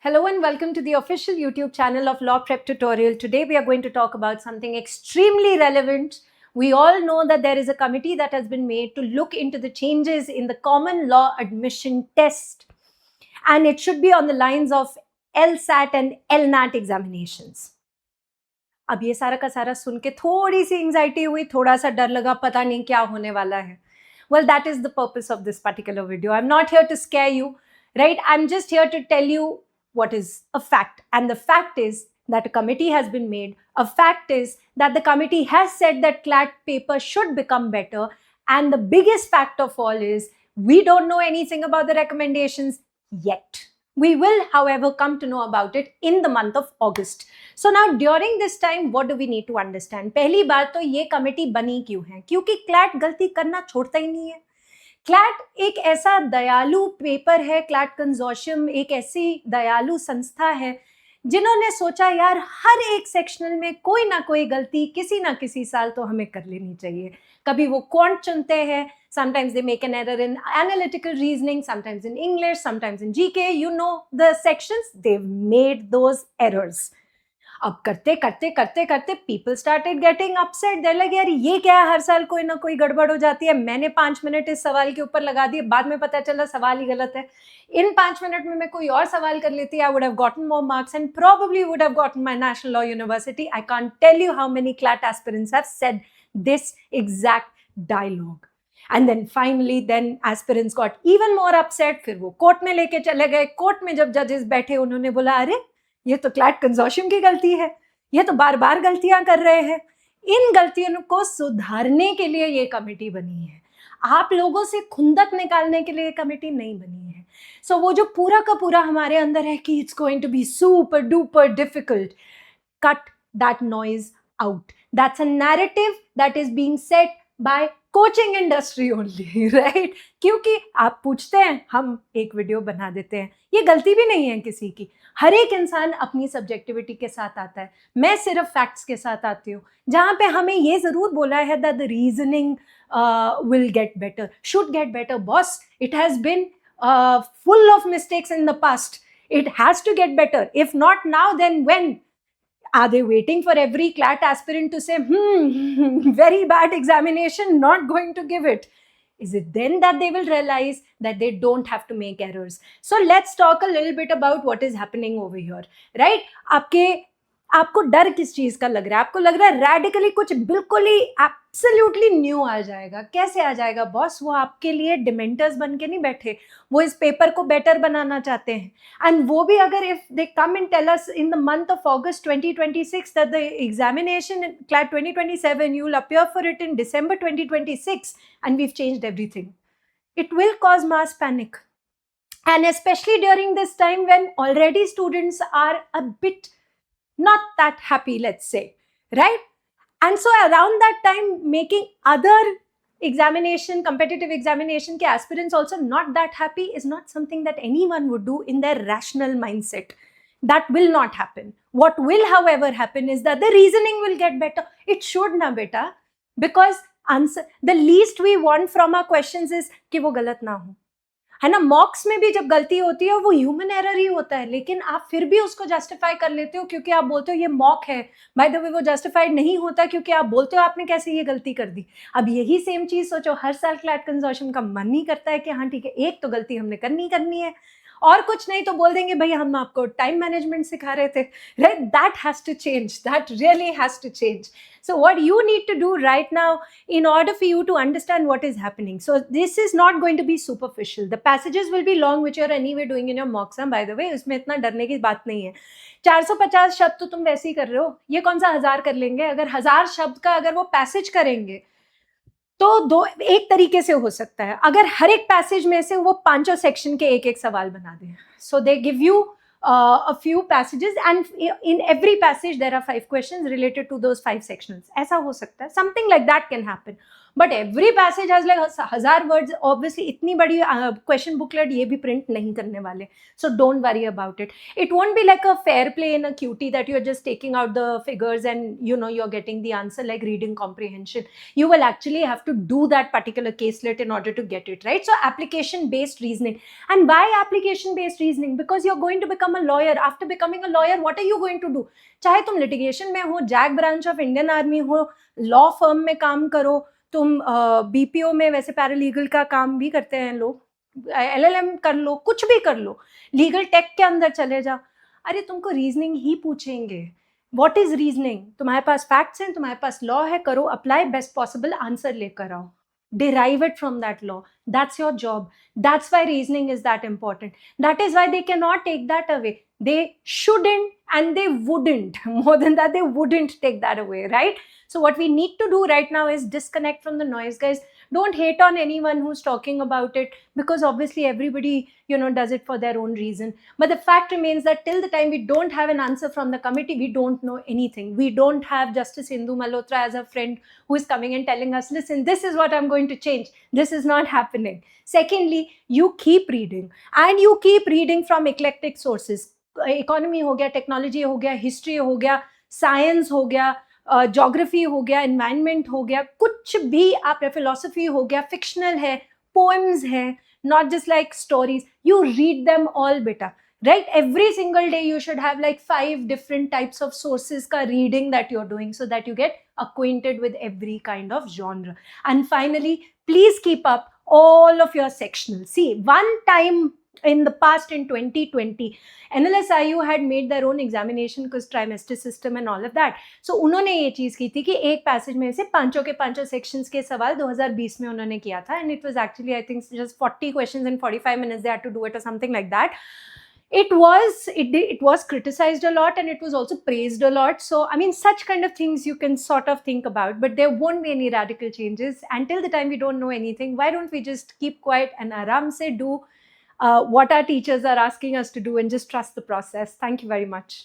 Hello and welcome to the official YouTube channel of Law Prep Tutorial. Today we are going to talk about something extremely relevant. We all know that there is a committee that has been made to look into the changes in the common law admission test, and it should be on the lines of LSAT and LNAT examinations. अब ये सारा का सारा सुन के थोड़ी सी anxiety हुई, थोड़ा सा डर लगा, पता नहीं क्या होने वाला है. Well, that is the purpose of this particular video. I'm not here to scare you, right? I'm just here to tell you what is a fact. And the fact is that a committee has been made. A fact is that the committee has said that CLAT paper should become better. And the biggest fact of all is we don't know anything about the recommendations yet. We will, however, come to know about it in the month of August. So now during this time, what do we need to understand? पहली बात तो ये committee बनी क्यों है? क्योंकि CLAT गलती करना छोड़ता ही नहीं है. क्लैट एक ऐसा दयालु पेपर है, क्लैट कंसोर्शियम एक ऐसी दयालु संस्था है जिन्होंने सोचा यार हर एक सेक्शनल में कोई ना कोई गलती किसी ना किसी साल तो हमें कर लेनी चाहिए. कभी वो क्वांट चुनते हैं, sometimes they make an error in analytical reasoning, sometimes in English, sometimes in GK, you know the sections, they've made those errors. अब करते करते करते करते people started getting upset. They're like यार ये क्या है, हर साल कोई ना कोई गड़बड़ हो जाती है. मैंने 5 मिनट इस सवाल के ऊपर लगा दिए, बाद में पता चला सवाल ही गलत है. इन 5 मिनट में मैं कोई और सवाल कर लेती, I would have gotten more marks and probably would have gotten my National Law University. I can't tell you how many CLAT aspirants have said this exact dialogue. And then finally, then aspirants got even more upset. फिर वो court में लेके चले गए. Court में जब जजेस बैठे, उन्होंने बोला अरे ये तो क्लैट कंसोर्शियम की गलती है, ये तो बार बार गलतियां कर रहे हैं. इन गलतियों को सुधारने के लिए ये कमेटी बनी है. आप लोगों से खुंदक निकालने के लिए ये कमेटी नहीं बनी है. सो वो जो पूरा का पूरा हमारे अंदर है कि it's going to be super duper difficult, cut that noise out. That's a narrative that is being set by coaching industry only, right? क्योंकि आप पूछते हैं, हम एक वीडियो बना देते हैं. ये गलती भी नहीं है किसी की. हर एक इंसान अपनी सब्जेक्टिविटी के साथ आता है. मैं सिर्फ फैक्ट्स के साथ आती हूँ. जहाँ पे हमें ये जरूर बोला है that the reasoning will get better, should get better. Boss, it has been full of mistakes in the past. It has to get better. If not now, then when? Are they waiting for every CLAT aspirant to say, very bad examination, not going to give it? Is it then that they will realize that they don't have to make errors? So let's talk a little bit about what is happening over here, right? आपको डर किस चीज का लग रहा है? आपको लग रहा है रेडिकली कुछ बिल्कुल ही एब्सोल्युटली न्यू आ जाएगा. कैसे आ जाएगा बॉस? वो आपके लिए डिमेंटर्स बन के नहीं बैठे, वो इस पेपर को बेटर बनाना चाहते हैं. एंड वो भी अगर if they come and tell us in the month of August 2026 that the examination in CLAT 2027 you will appear for it in December 2026 and we've changed everything, it will cause mass panic. And especially during this time when already students are a bit not that happy, let's say, right? And so around that time, making other examination, competitive examination ke aspirants also not that happy is not something that anyone would do in their rational mindset. That will not happen. What will, however, happen is that the reasoning will get better. It should na beta, because answer, the least we want from our questions is कि वो गलत ना हो, है ना? मॉक्स में भी जब गलती होती है वो ह्यूमन एरर ही होता है, लेकिन आप फिर भी उसको जस्टिफाई कर लेते हो क्योंकि आप बोलते हो ये मॉक है. बाय द वे वो जस्टिफाइड नहीं होता क्योंकि आप बोलते हो आपने कैसे ये गलती कर दी. अब यही सेम चीज सोचो, हर साल क्लैट कंसोर्शियम का मन नहीं करता है कि हाँ ठीक है, एक तो गलती हमने करनी है, और कुछ नहीं तो बोल देंगे भाई हम आपको टाइम मैनेजमेंट सिखा रहे थे, right? That has to change. That really has to change. So what you need to do right now in order for you to understand what is happening. So this is not going to be superficial. The passages will be long, which you're anyway doing in your mock exam, by the way. उसमें इतना डरने की बात नहीं है. 450 शब्द तो तुम वैसे ही कर रहे हो. ये कौन सा 1000 कर लेंगे? अगर 1000 शब्द का अगर वो पैसेज करेंगे तो एक तरीके से हो सकता है. अगर हर एक पैसेज में से वो 5 सेक्शन के एक सवाल बना दें. So they give you a few passages and in every passage there are 5 questions related to those 5 sections. ऐसा हो सकता है. Something like that can happen. but every passage has like 1000 words. Obviously इतनी बड़ी question booklet ये भी print नहीं करने वाले, so don't worry about it. It won't be like a fair play in a QT that you're just taking out the figures and you're getting the answer like reading comprehension. You will actually have to do that particular caselet in order to get it right. So application based reasoning. And why application based reasoning? Because you're going to become a lawyer. After becoming a lawyer, what are you going to do? चाहे तुम litigation में हो, JAG branch of Indian Army हो, law firm में काम करो, तुम BPO में वैसे पैरालीगल का काम भी करते हैं लोग, LLM कर लो, कुछ भी कर लो, लीगल टेक के अंदर चले जाओ, अरे तुमको रीजनिंग ही पूछेंगे. What is reasoning? तुम्हारे पास फैक्ट्स हैं, तुम्हारे पास लॉ है, करो अप्लाई, बेस्ट पॉसिबल आंसर लेकर आओ, derive it from that law. That's your job. That's why reasoning is that important. That is why they cannot take that away. They shouldn't and they wouldn't. More than that, they wouldn't take that away, right? So what we need to do right now is disconnect from the noise, guys. Don't hate on anyone who's talking about it, because obviously everybody does it for their own reason. But the fact remains that till the time we don't have an answer from the committee, we don't know anything. We don't have Justice Indu Malhotra as a friend who is coming and telling us, listen, this is what I'm going to change. This is not happening. Secondly, you keep reading, and you keep reading from eclectic sources. Economy हो गया, technology हो गया, history हो गया, science हो गया, geography हो गया, एनवायरनमेंट हो गया, कुछ भी आप, फिलोसफी हो गया, फिक्शनल है, पोएम्स है, not just like stories. You read them all बेटा, right? Every single day you should have like 5 different types of sources ka reading that you're doing, so that you get acquainted with every kind of genre. And finally, please keep up all of your sectionals. See, one time in the past, in 2020, NLSIU had made their own examination because trimester system and all of that. So उन्होंने ये चीज़ की थी कि एक passage में से पांचों के पांचों सेक्शंस के सवाल 2020 में उन्होंने किया था, and it was actually, I think, just 40 questions in 45 minutes they had to do it or something like that. It was criticized a lot, and it was also praised a lot. So I mean, such kind of things you can sort of think about, but there won't be any radical changes until the time we don't know anything. Why don't we just keep quiet and aram se do what our teachers are asking us to do, and just trust the process. Thank you very much.